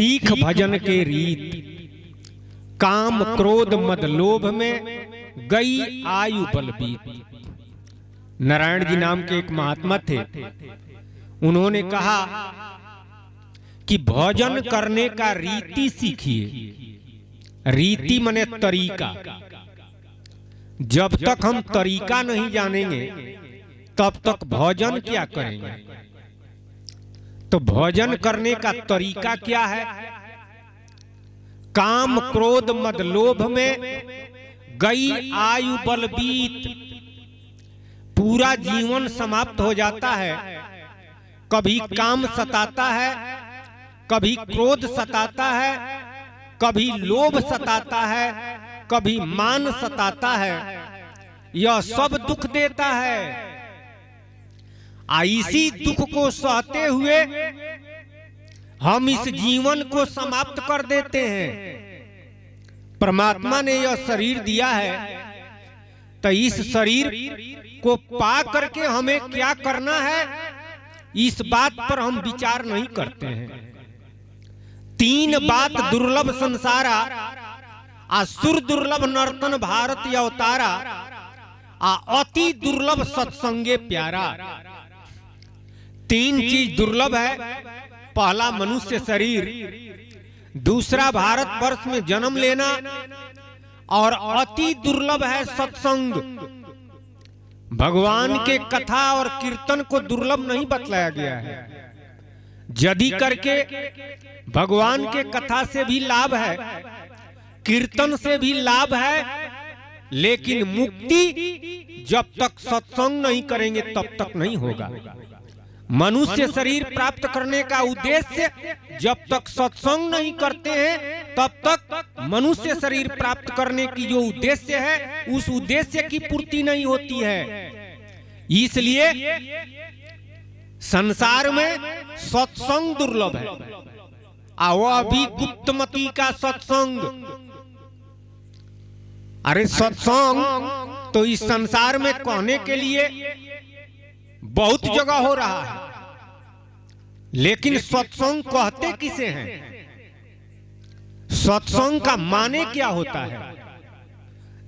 सीख भजन के रीत, काम क्रोध मद लोभ में गई आयु बलबीत। नारायण जी नाम के एक महात्मा थे, उन्होंने कहा कि भोजन करने का रीति सीखिए। रीति माने तरीका। जब तक हम तरीका नहीं जानेंगे तब तक भोजन क्या करेंगे। तो भोजन करने का तरीका क्या है? काम क्रोध मद लोभ में गई आयु बलबीत। पूरा जीवन समाप्त हो जाता है। कभी काम सताता है, कभी क्रोध सताता है, कभी लोभ सताता है, कभी मान सताता है। यह सब दुख देता है। इसी दुख को सहते हुए हम इस जीवन को समाप्त कर देते हैं। परमात्मा ने यह शरीर दिया है, तो इस शरीर को पा करके हमें क्या करना है, इस बात पर हम विचार नहीं करते हैं। तीन बात दुर्लभ संसारा, असुर दुर्लभ नर्तन भारत अवतारा, अति दुर्लभ सत्संगे प्यारा। तीन चीज दुर्लभ है। पहला मनुष्य शरीर, दूसरा भारतवर्ष में जन्म लेना, और अति दुर्लभ है सत्संग। भगवान के कथा और कीर्तन को दुर्लभ नहीं बतलाया गया है। यदि करके भगवान के कथा से भी लाभ है, कीर्तन से भी लाभ है, लेकिन मुक्ति जब तक सत्संग नहीं करेंगे तब तक नहीं होगा। मनुष्य शरीर प्राप्त करने का उद्देश्य जब तक सत्संग नहीं करते हैं तब तक मनुष्य शरीर प्राप्त करने की जो उद्देश्य है उस उद्देश्य की पूर्ति नहीं होती है। इसलिए संसार में सत्संग दुर्लभ है, और वह भी गुप्तमती का सत्संग। अरे सत्संग तो इस संसार में कहने के लिए बहुत जगह हो रहा है, लेकिन सत्संग कहते किसे हैं? सत्संग का माने क्या होता है?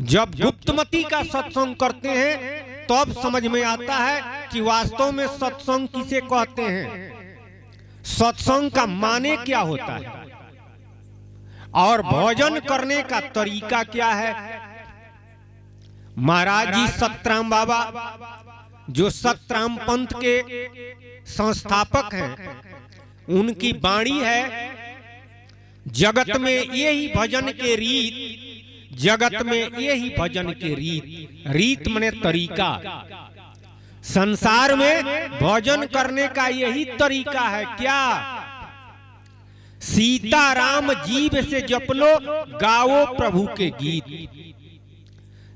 जब गुप्तमती का सत्संग करते हैं तब समझ में आता है कि वास्तव में सत्संग किसे कहते हैं, सत्संग का माने क्या होता है, और भोजन करने का तरीका क्या है। महाराज जी सतराम बाबा, जो सतराम पंथ के संस्थापक हैं, उनकी वाणी है, जगत में यही भजन के रीत, जगत में यही भजन के रीत। रीत माने तरीका। संसार में भजन करने का यही तरीका है। क्या? सीताराम जीव से जप लो, गाओ प्रभु के गीत।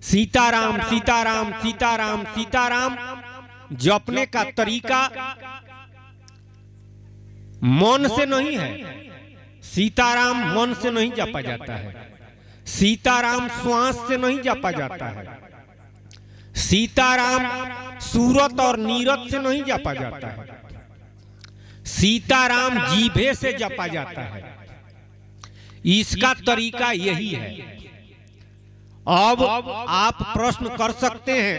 सीताराम सीताराम सीताराम सीताराम जपने का तरीका मन से नहीं है। सीताराम मन से नहीं जपा जाता है। सीताराम श्वास से नहीं जपा जाता है। सीताराम सूरत और नीरत से नहीं जपा जाता है। सीताराम जीभे से जपा जाता है। इसका तरीका यही है। अब आप प्रश्न कर सकते हैं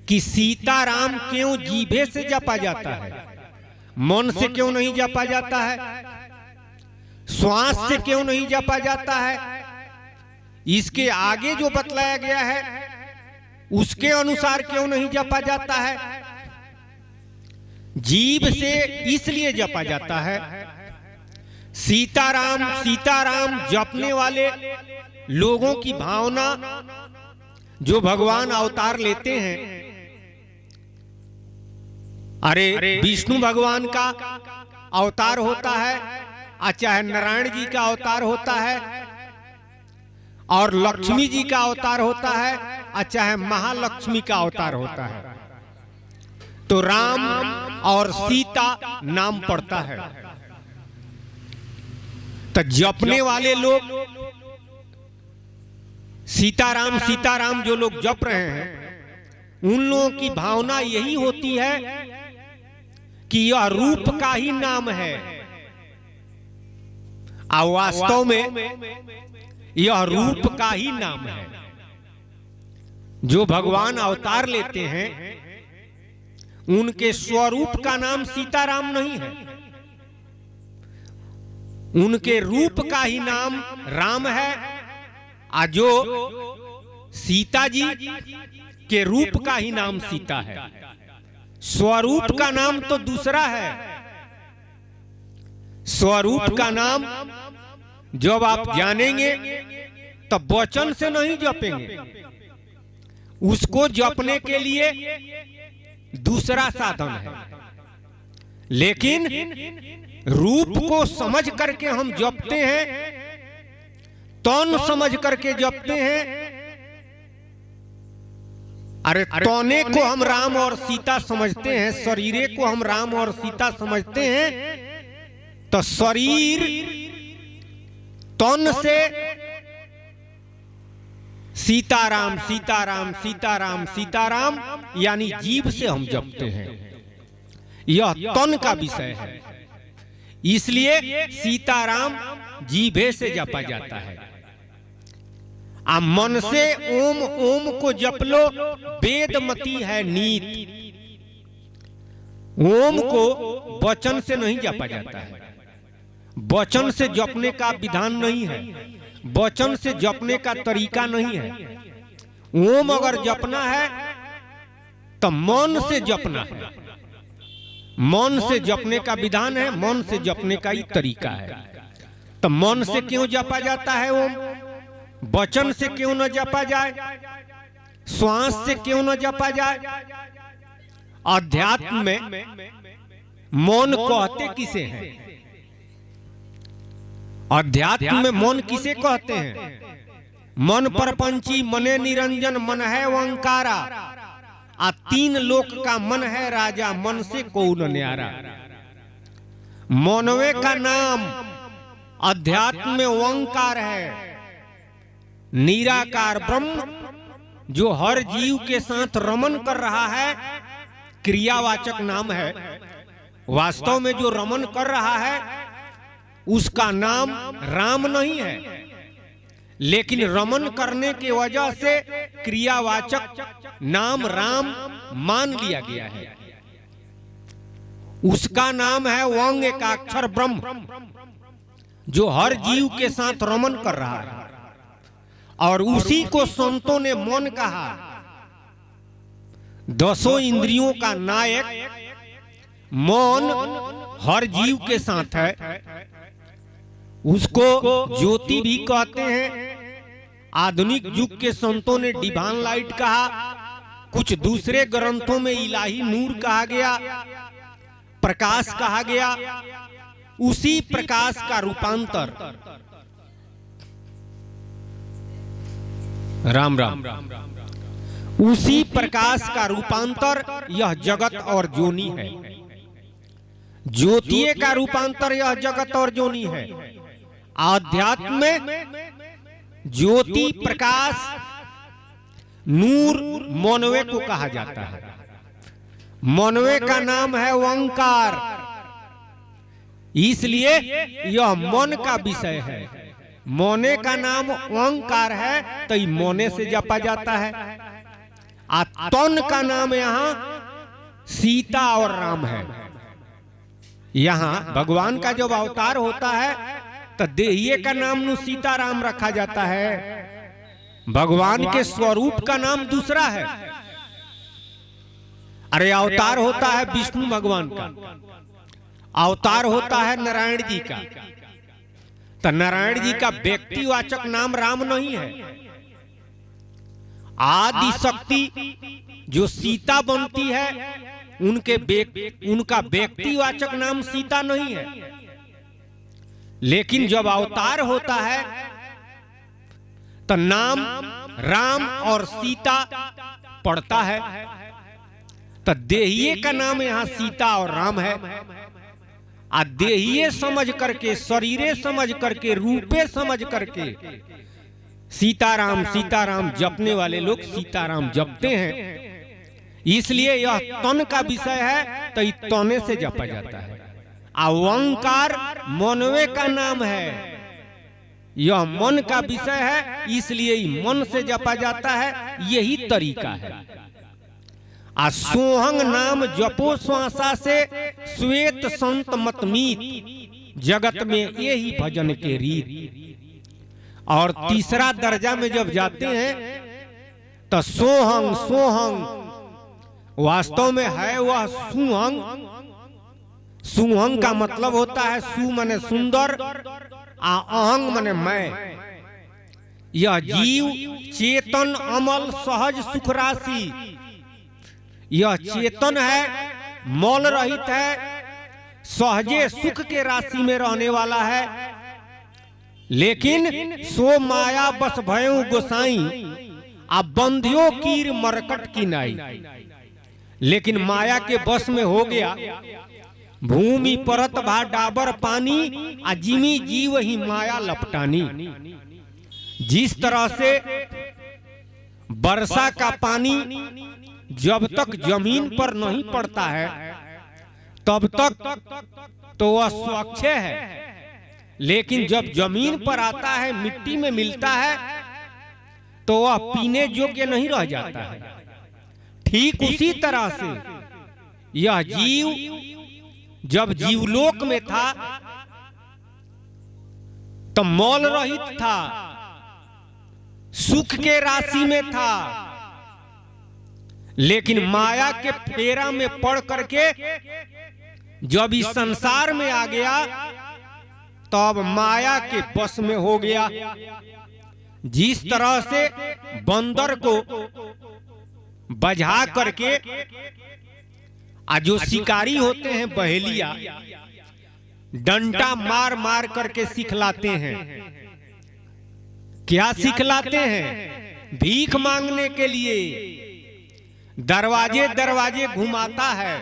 कि सीताराम क्यों जीभे से जपा जाता है, मन से क्यों नहीं जपा जाता है, श्वास से क्यों नहीं जपा जाता है? इसके आगे जो बतलाया गया है उसके अनुसार क्यों नहीं जपा जाता है? जीभ से इसलिए जपा जाता है, सीताराम सीताराम जपने वाले लोगों की भावना जो भगवान अवतार लेते हैं। अरे विष्णु भगवान का अवतार होता है, चाहे नारायण जी का अवतार होता है, और लक्ष्मी जी का अवतार होता है, चाहे महालक्ष्मी का अवतार होता है, तो राम और सीता नाम पड़ता है। तो जपने वाले लोग सीताराम सीताराम जो लोग जप रहे हैं, उन लोगों की भावना यही होती है कि यह रूप का ही नाम है। और वास्तव में यह रूप का ही नाम है। जो भगवान अवतार लेते हैं उनके स्वरूप का नाम सीताराम नहीं है, उनके रूप का ही नाम राम है। और जो सीता जी के रूप का ही नाम सीता है, स्वरूप का नाम तो दूसरा है। स्वरूप का नाम जब आप जानेंगे तब वचन से नहीं जपेंगे, उसको जपने के लिए दूसरा साधन है। लेकिन रूप को समझ करके हम जपते हैं, तन समझ करके जपते हैं। अरे तौने को हम राम और सीता समझते हैं, शरीरे को हम राम और सीता समझते हैं, तो शरीर तन से सीताराम सीताराम सीताराम सीताराम यानी जीभ से हम जपते हैं। यह तन का विषय है, इसलिए सीताराम जीभे से जपा जाता है। आ मन से ओम ओम को जप लो, वेदमती है नीत। ओम को वचन से नहीं जपा जाता है, वचन से जपने का विधान नहीं है, वचन से जपने का तरीका नहीं है। ओम अगर जपना है तो मन से जपना है, मन से जपने का विधान है, मन से जपने का ही तरीका है। तो मन से क्यों जपा जाता है ओम? वचन से क्यों न जपा जाए? श्वास से क्यों न जपा जाए? अध्यात्म में मौन कहते किसे हैं? अध्यात्म में मौन किसे कहते हैं? मन परपंची मने निरंजन, मन है ओंकारा। आ तीन लोक का मन है राजा, मन से कौन न्यारा। मौनवे का नाम अध्यात्म में ओंकार है, निराकार ब्रह्म जो हर जीव के साथ रमन कर रहा है, क्रियावाचक नाम है। वास्तव में जो रमन कर रहा है उसका नाम राम नहीं है, लेकिन रमन करने की वजह से क्रियावाचक नाम राम मान लिया गया है। उसका नाम है वंग एकाक्षर ब्रह्म, जो हर जीव के साथ रमन कर रहा है। और उसी को संतों ने मन कहा। दसों इंद्रियों का नायक मौन हर जीव के साथ है। उसको ज्योति भी कहते हैं। आधुनिक युग के संतों ने डिवाइन लाइट कहा, कुछ दूसरे ग्रंथों में इलाही नूर कहा गया, प्रकाश कहा गया। उसी प्रकाश का रूपांतर राम राम, उसी प्रकाश का रूपांतर यह जगत और जोनी है। ज्योतिये का रूपांतर यह जगत और जोनी है। आध्यात्म में ज्योति प्रकाश नूर मौनवे को कहा जाता है। मौनवे का नाम है ओंकार, इसलिए यह मन का विषय है। मौने का नाम ओंकार है तो मौने से जपा जाता है। तन का नाम यहाँ सीता और राम है। यहाँ भगवान का जब अवतार होता है तो देहिए का नाम नु सीताराम रखा जाता है। भगवान के स्वरूप का नाम दूसरा है। अरे अवतार होता है विष्णु भगवान का, अवतार होता है नारायण जी का। तो नारायण जी का व्यक्तिवाचक नाम राम नहीं है। आदि शक्ति जो सीता बनती है उनका व्यक्तिवाचक नाम सीता नहीं है। लेकिन जब अवतार होता है तो नाम राम और सीता पड़ता है। तो देहिए का नाम यहाँ सीता और राम है। देहिए समझ करके, शरीरे समझ करके, रूपे समझ करके सीताराम सीताराम जपने वाले लोग सीताराम जपते हैं। इसलिए यह तन का विषय है तो तने से जपा जाता है। ओंकार मौनवे का नाम है, यह मन का विषय है, इसलिए मन से जपा जाता है, यही तरीका है। आ सोहंग नाम जपो श्वासा से श्वेत संत मतमीत, जगत में यही भजन के रीत। और तीसरा दर्जा में जब जाते हैं तो सोहंग, सोहंग वास्तव में है वह सुहंग। सुहंग का मतलब होता है सु माने सुंदर, आ अहंग माने मैं। यह जीव चेतन अमल सहज सुख राशि, यह चेतन है, मौल रहित है, सहजे सुख के राशि में रहने वाला है। लेकिन सो माया बस भयो गोसाई, आ बंधियो कीर मरकट की नाई। लेकिन माया के बस में हो गया, भूमि परत भा डाबर पानी, आ जिमी जीव ही माया लपटानी। जिस तरह से वर्षा का पानी जब तक जमीन पर नहीं पड़ता है तब तक तो वह स्वच्छ है, लेकिन जब जमीन पर आता है, मिट्टी में मिलता है, तो वह पीने योग्य नहीं रह जाता है। ठीक उसी तरह से यह जीव जब जीवलोक में था तो मौल रहित था, सुख के राशि में था। लेकिन माया के फेरा में पड़ करके जब इस संसार में आ गया तब माया के बस में हो गया। जिस तरह से बंदर को बजा करके जो शिकारी होते हैं बहेलिया, डंडा मार मार करके सिखलाते हैं। क्या सिखलाते हैं? भीख मांगने के लिए दरवाजे दरवाजे घुमाता है,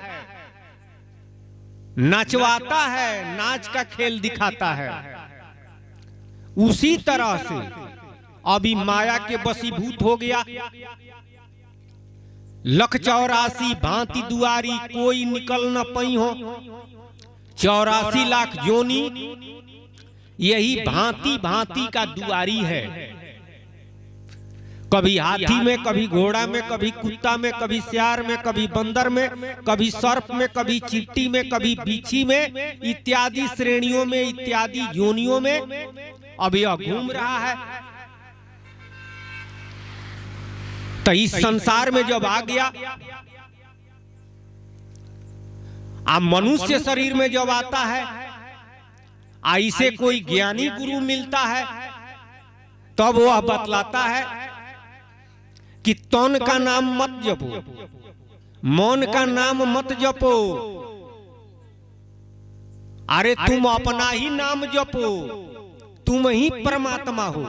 नचवाता है, नाच का खेल दिखाता है। उसी तरह से अभी माया के वशीभूत हो गया। लख 84 भांति दुआरी, कोई निकल न पई हो। 84 लाख जोनी, यही भांति भांति का दुआरी है। कभी हाथी में, कभी घोड़ा में, कभी कुत्ता में, कभी सियार में, कभी बंदर में, कभी सर्प में, कभी चींटी में, कभी बिच्छी में, इत्यादि श्रेणियों में, इत्यादि जोनियों में अभी यह घूम रहा है। तो इस संसार में जब आ गया, मनुष्य शरीर में जब आता है, इसे कोई ज्ञानी गुरु मिलता है, तब वह बतलाता है कि तन का नाम मत जपो, मन का नाम मत जपो, अरे तुम अपना ही नाम जपो, तुम ही परमात्मा हो,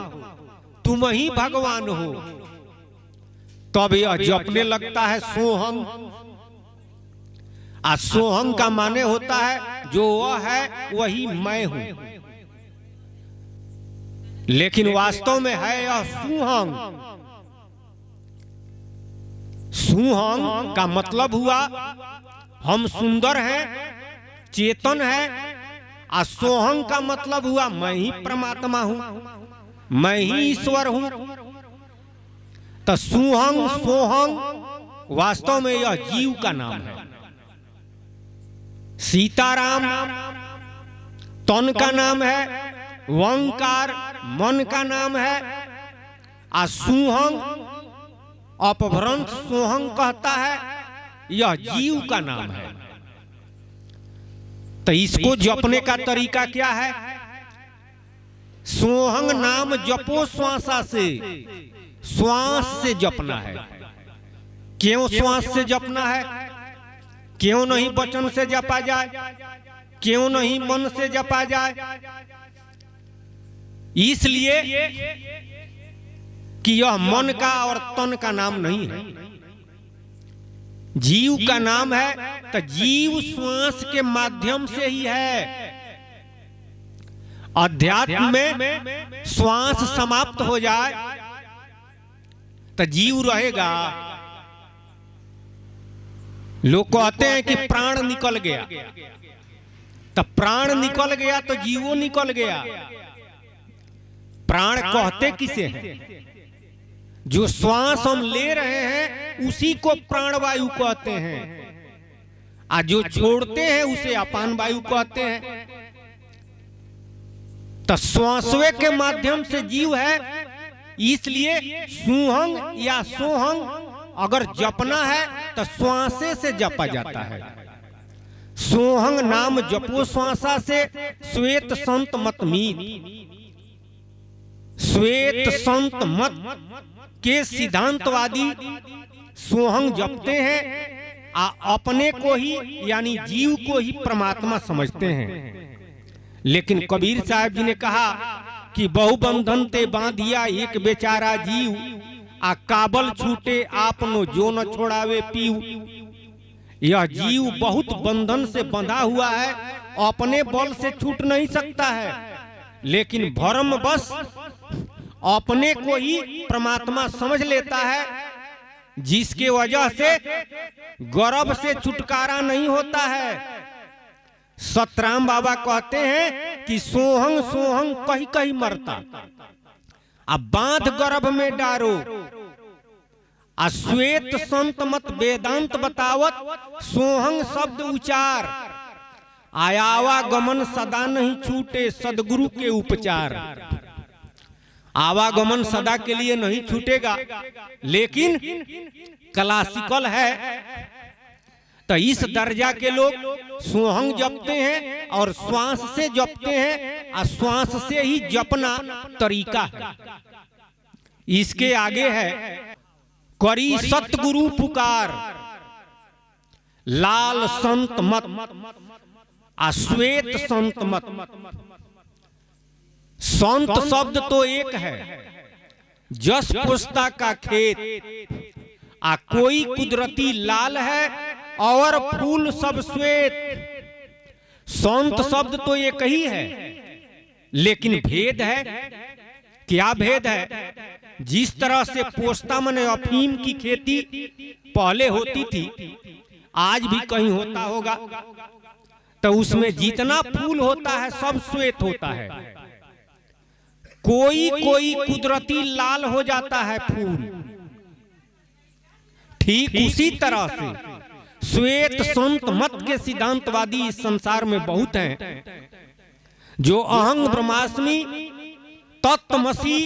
तुम ही भगवान हो। तब यह जपने लगता है सोहंग। सोहंग का माने होता है जो वह है वही मैं हूं, लेकिन वास्तव में है यह सुहंग। सुहंग का मतलब हुआ हम सुंदर हैं, चेतन हैं। सोहंग का मतलब हुआ मैं ही परमात्मा हूं, मैं ही ईश्वर हूं। तो सुहंग सोहंग वास्तव में यह जीव का नाम है। सीताराम तन का नाम है, वंकार मन का नाम है, सुहंग अपभ्रंश सोहंग कहता है, यह जीव का नाम है। तो इसको जपने का तरीका क्या है? सोहंग नाम जपो श्वासा से, श्वास से जपना है। क्यों श्वास से जपना है? क्यों नहीं वचन से जपा जाए? क्यों नहीं मन से जपा जाए? इसलिए कि यह मन का और तन का नाम नहीं है, जीव का नाम है। तो जीव श्वास के माध्यम से ही है। अध्यात्म में श्वास समाप्त हो जाए तो जीव रहेगा। लोग कहते हैं कि प्राण निकल गया, तो प्राण निकल गया तो जीवो निकल गया। प्राण कहते किसे हैं? जो श्वास हम ले रहे हैं उसी को प्राणवायु कहते हैं, और जो छोड़ते हैं उसे अपान वायु कहते हैं। तो श्वासवे के माध्यम से जीव है, इसलिए सुहंग या सोहंग अगर जपना है तो श्वासे से जपा जाता है। सोहंग नाम जपो श्वासा से, श्वेत संत मत मीत। श्वेत संत मत के सिद्धांतवादी सोहंग जपते हैं, अपने को ही यानी जीव को ही परमात्मा समझते हैं। लेकिन कबीर साहब जी ने कहा कि बहु बंधन ते बांधिया एक बेचारा जीव, आ काबल छूटे आपनो जो न छोड़ावे पीव। यह जीव बहुत बंधन से बंधा हुआ है, अपने बल से छूट नहीं सकता है, लेकिन भ्रम बस अपने को ही परमात्मा समझ लेता है, जिसके वजह से गर्भ से छुटकारा नहीं होता है। सतराम बाबा कहते हैं कि सोहंग सोहंग कहीं कहीं मरता, अब बांध गर्भ में डारो। अश्वेत संत मत वेदांत बतावत, सोहंग शब्द उचार। आवागमन सदा नहीं छूटे सदगुरु के उपचार। आवागमन सदा के लिए नहीं छूटेगा, लेकिन क्लासिकल है तो इस दर्जा के लोग सोहंग जपते हैं और श्वास से जपते हैं, और श्वास से ही जपना तरीका है। इसके आगे है करी सतगुरु पुकार, लाल संत मत, अश्वेत संत मत। संत शब्द तो एक है, जस पुस्ता का खेत, आ कोई कुदरती लाल है और फूल सब श्वेत। संत शब्द तो एक ही है, लेकिन भेद है। क्या भेद है? जिस तरह से पोस्ता मने अफीम की खेती पहले होती थी, आज भी कहीं होता होगा, तो उसमें जितना फूल होता है सब श्वेत होता है। कोई कोई कुदरती लाल हो जाता है फूल। ठीक उसी तरह से श्वेत संत मत के सिद्धांतवादी इस संसार में बहुत हैं, जो अहंग ब्रह्मास्मि, तत्वमसि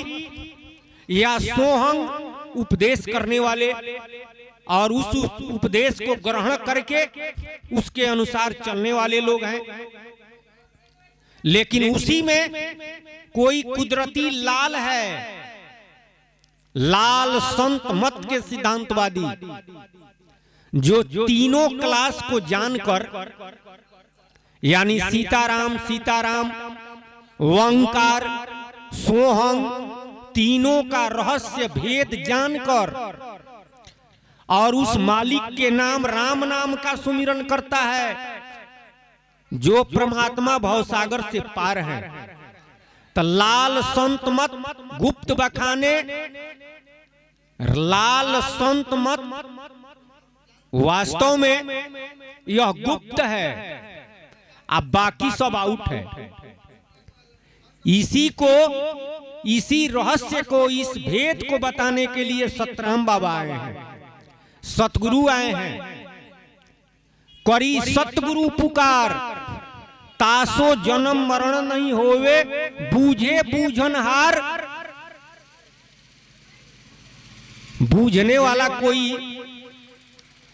या सोहंग उपदेश करने वाले और उस उपदेश को ग्रहण करके उसके अनुसार चलने वाले लोग हैं। लेकिन उसी में कोई कुदरती लाल है, लाल संत मत के सिद्धांतवादी, जो तीनों क्लास को जानकर यानी सीताराम सीताराम, ओंकार, सोहंग, तीनों का रहस्य भेद जानकर और उस मालिक के नाम राम नाम का सुमिरन करता है, जो परमात्मा भवसागर से पार है। तो लाल संत मत गुप्त बखाने, लाल संत मत वास्तव में यह गुप्त है, अब बाकी सब आउट है। इसी को, इसी रहस्य को, इस भेद को बताने के लिए सतराम बाबा आए हैं, सतगुरु आए हैं। करी सतगुरु पुकार, तासो जन्म मरण नहीं होवे, बूझे बूझनहार। बूझने वाला कोई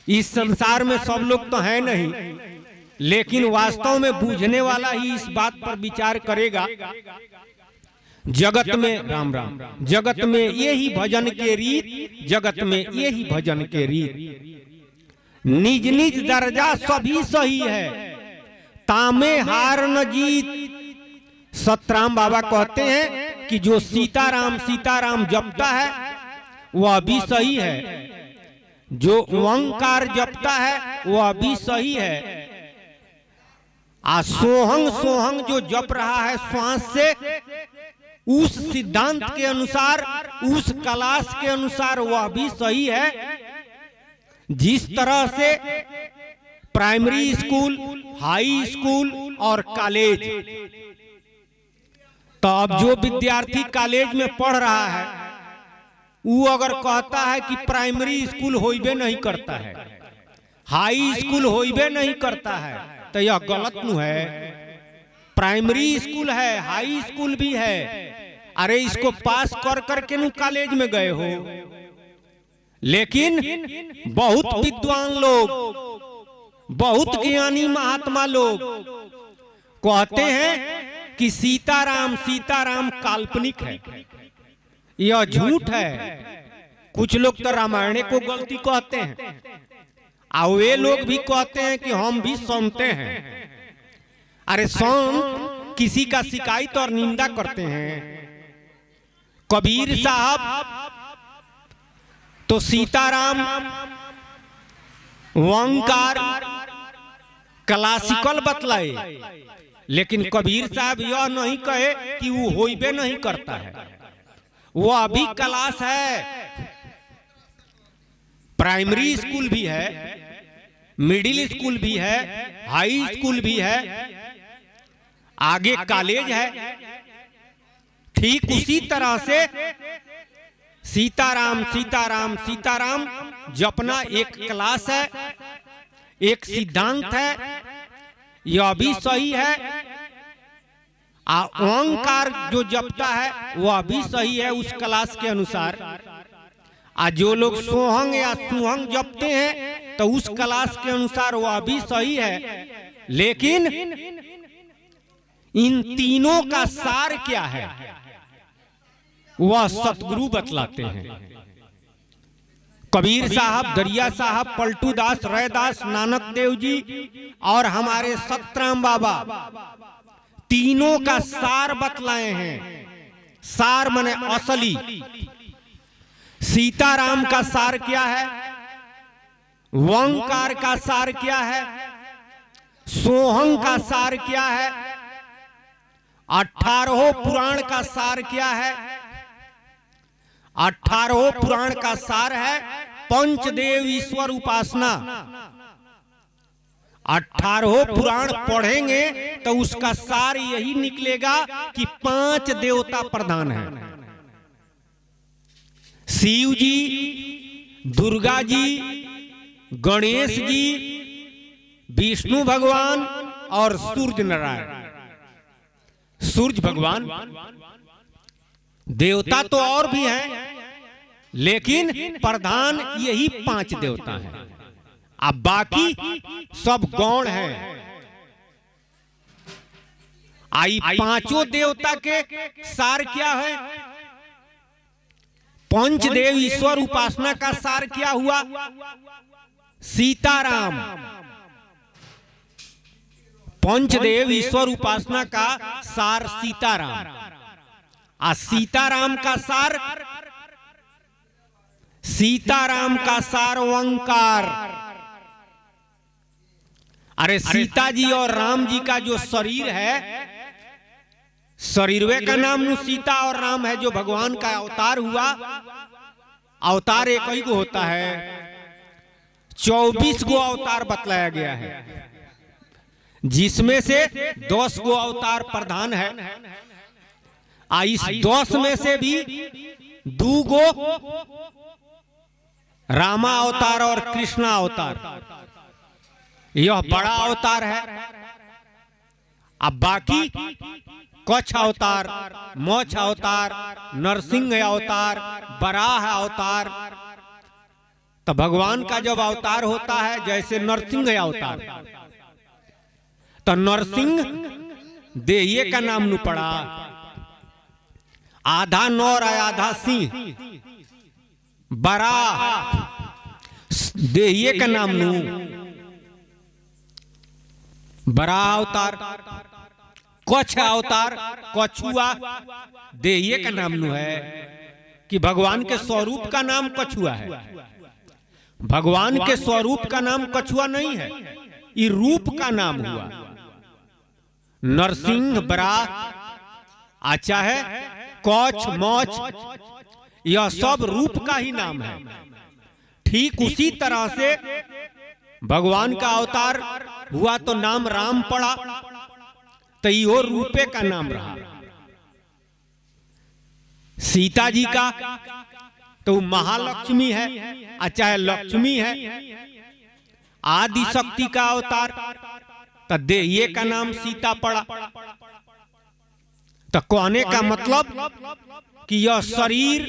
इस संसार में सब लोग तो है नहीं, लेकिन वास्तव में बूझने वाला ही इस बात पर विचार करेगा। जगत में राम राम, जगत में यही भजन के रीत, जगत में यही भजन के रीत। निज निज दर्जा सभी सही है, तामे हार न जीत। सतराम बाबा कहते हैं कि जो सीताराम सीताराम जपता है वह भी सही है, जो ओंकार जपता है वह भी सही है। सोहंग सोहंग जो जप रहा है श्वास से, उस सिद्धांत के अनुसार, उस क्लास के अनुसार वह भी सही है। जिस तरह से प्राइमरी स्कूल, हाई स्कूल और कॉलेज तो अब जो विद्यार्थी कॉलेज में पढ़ रहा है वो अगर कहता है कि प्राइमरी स्कूल होइबे नहीं करता है, हाई स्कूल होइबे नहीं करता है, तो यह गलत नु है। प्राइमरी स्कूल है, हाई स्कूल भी है। अरे इसको पास कर करके नु कॉलेज में गए हो। लेकिन बहुत विद्वान लोग, बहुत ज्ञानी महात्मा लोग कहते हैं कि सीताराम सीताराम काल्पनिक है, यह झूठ है। कुछ लोग तो रामायण को गलती कहते हैं और वे लोग भी कहते हैं कि हम भी सुनते हैं। अरे संत किसी का शिकायत और निंदा करते हैं। कबीर साहब तो सीताराम ओंकार क्लासिकल बतलाए, लेकिन कबीर साहब यह नहीं कहे कि वो होइबे नहीं करता है। वो अभी क्लास है, प्राइमरी स्कूल भी है, मिडिल स्कूल भी है, हाई स्कूल भी है, आगे कॉलेज है। ठीक उसी तरह से सीताराम सीताराम सीताराम जपना एक क्लास है, एक सिद्धांत है, यह भी सही है। ओंकार जो जपता है वह भी सही है उस क्लास के अनुसार। जो लोग सोहंग या सुहंग जपते हैं तो उस क्लास के अनुसार वह भी सही है। लेकिन इन तीनों का सार क्या है वह सतगुरु बतलाते हैं। कबीर साहब, दरिया साहब, पलटू दास, रैदास, नानक देव जी और हमारे सतराम बाबा तीनों का सार बतलाए हैं। सार माने असली। सीताराम का सार क्या है, ओंकार का सार क्या है, सोहंग का सार क्या है, 18 पुराण का सार क्या है। 18 पुराण का सार है पंचदेव ईश्वर उपासना। 18 पुराण पढ़ेंगे तो उसका सार यही निकलेगा कि 5 देवता प्रधान हैं। शिव जी, दुर्गा जी, गणेश जी, विष्णु भगवान और सूर्य नारायण। सूर्य भगवान देवता तो और भी हैं, लेकिन प्रधान यही 5 देवता हैं। अब बाकी सब गौण हैं। आई 5 देवता के सार क्या है? पंचदेव ईश्वर उपासना का सार क्या हुआ? सीताराम। पंचदेव ईश्वर उपासना का सार सीताराम। सीताराम का सार, सीताराम का सार ओंकार। अरे सीता जी और राम जी का जो शरीर है, शरीरवे का नाम सीता और राम है। जो भगवान का अवतार हुआ, अवतार एक ही को होता है, 24 गो अवतार बतलाया गया है, जिसमें से 10 गो अवतार प्रधान है। इस 10 में से भी 2 गो रामा अवतार और कृष्णा अवतार, यह बड़ा अवतार है। अब बाकी कच्छ अवतार, मोक्ष अवतार, नरसिंह अवतार, बराह अवतार। तो भगवान का जब अवतार होता है, जैसे नरसिंह अवतार, तो नरसिंह देहिए का नाम नु पड़ा। आधा नौर आधा सिंह, बराह देहिए का नाम नु बराह अवतार। कच्छ अवतार, कछुआ देहिए का नाम नु है कि भगवान के स्वरूप का नाम कछुआ है। भगवान के स्वरूप का नाम कछुआ नहीं है, ये रूप का नाम हुआ। नरसिंह, बराह, अच्छा है, कच्छ, मोक्ष, यह सब रूप का ही नाम है। ठीक उसी तरह से भगवान का अवतार हुआ तो नाम राम पड़ा, तो यो रूपे का नाम रहा। सीता जी का तो महालक्ष्मी है, चाहे लक्ष्मी है, आदि शक्ति का अवतार, तो देहिए का नाम सीता पड़ा। तो कहने का मतलब कि यह शरीर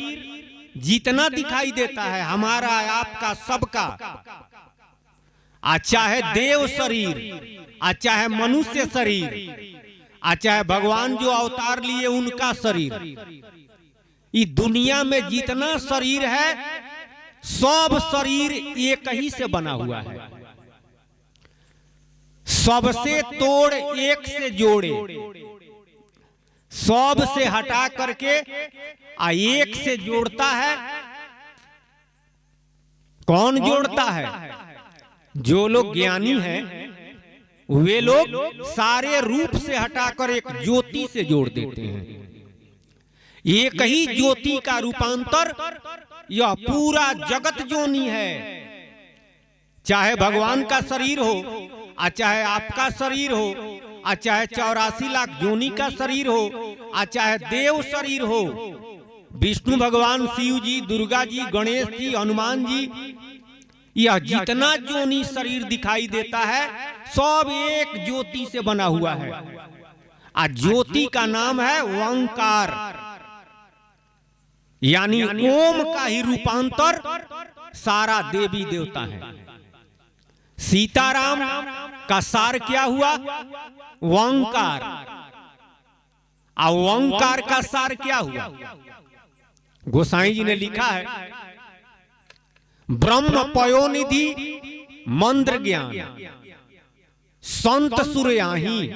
जितना दिखाई देता है हमारा, आपका, सबका, चाहे देव शरीर, चाहे मनुष्य शरीर, चाहे भगवान जो अवतार लिए उनका शरीर, इस दुनिया में जितना शरीर है सब शरीर एक ही से बना हुआ है। सबसे तोड़ एक से जोड़े, सब से हटा करके एक से जोड़ता है। कौन जोड़ता है? जो लोग ज्ञानी हैं वे लोग सारे रूप से हटाकर एक ज्योति से जोड़ देते हैं। एक ही ज्योति का रूपांतर यह पूरा जगत जोनी है। चाहे भगवान का शरीर हो, चाहे आपका शरीर हो, चाहे 84 लाख जोनी का शरीर हो, चाहे देव शरीर हो, विष्णु भगवान, शिव जी, दुर्गा जी, गणेश जी, हनुमान जी, यह जितना जोनी शरीर दिखाई देता है सब एक ज्योति से बना हुआ है। ज्योति का नाम है ओंकार, यानी ओम का ही रूपांतर सारा देवी देवता है। सीताराम का सार क्या हुआ? ओंकार। ओंकार का सार क्या हुआ? गोसाई जी ने लिखा है, ब्रह्म पयोनिधि मंत्र ज्ञान संत सुरयाही,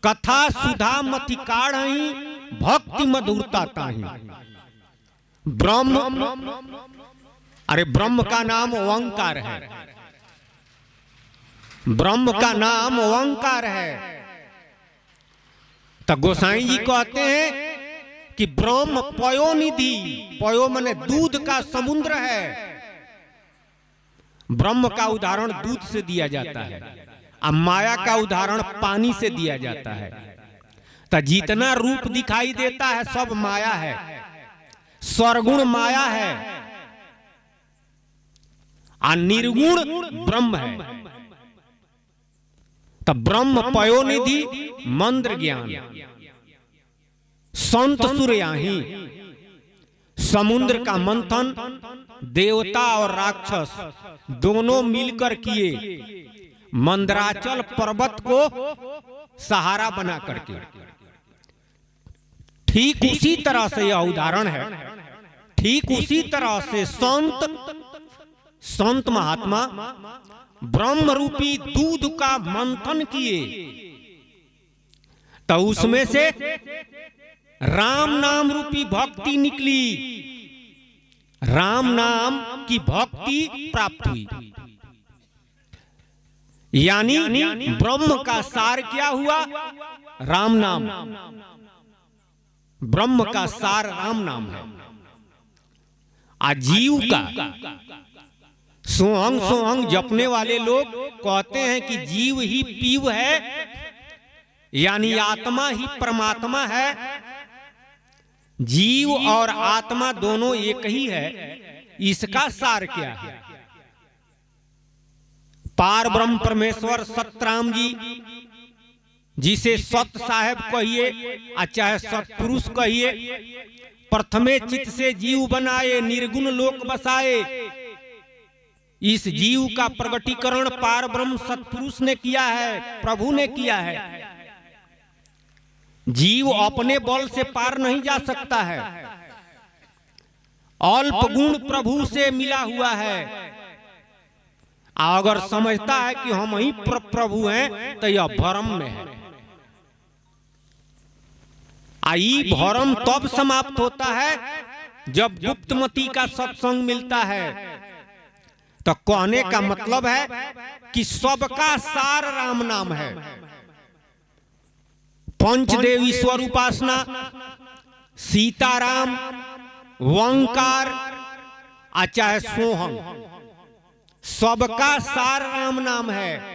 कथा सुधा मति काढ़ही, भक्ति मधुरता ताही। ब्रह्म, अरे ब्रह्म का नाम ओंकार है, ब्रह्म का नाम ओंकार है। तो गोसाई जी कहते हैं कि ब्रह्म पयोनिधि, पयो माने दूध का समुद्र है। ब्रह्म का उदाहरण दूध से दिया जाता है, अब माया का उदाहरण पानी से दिया जाता है। तो जितना रूप दिखाई देता है सब माया है, सर्वगुण माया है, निर्गुण ब्रह्म है। तब ब्रह्म पयोनिधि मंत्र ज्ञान संत सुरयाही, समुद्र का मंथन देवता और राक्षस दोनों मिलकर किए, मंदराचल पर्वत को सहारा बना करके। ठीक उसी तरह से यह उदाहरण है, ठीक उसी तरह से संत महात्मा ब्रह्म रूपी दूध का मंथन किए, तो उसमें से राम नाम रूपी भक्ति निकली, राम नाम की भक्ति प्राप्त हुई। यानी ब्रह्म का सार क्या हुआ? राम नाम। ब्रह्म का सार राम नाम है। जीव का सोहंग सोहंग जपने वाले लोग कहते हैं कि जीव ही पीव है, यानी आत्मा ही परमात्मा है। जीव और आत्मा दोनों एक ही है। इसका सार क्या है? पार ब्रह्म परमेश्वर सतराम जी, जिसे सत साहेब कहिए चाहे सतपुरुष कहिए, प्रथमे चित्त से जीव बनाए, निर्गुण लोक बसाए। इस जीव का प्रगटीकरण पार ब्रह्म सतपुरुष ने किया है, प्रभु ने किया है। जीव अपने बल से पार नहीं जा सकता है, अल्प गुण प्रभु से मिला हुआ है। अगर समझता है कि हम ही प्रभु हैं तो यह भ्रम में है। भ्रम तब समाप्त होता है जब गुप्तमती का सत्संग मिलता है। तो कहने का मतलब है कि सबका सार राम नाम है। पंचदेव ईश्वर उपासना, सीताराम, ओंकार, चाहे सोहम, सबका सार राम नाम है।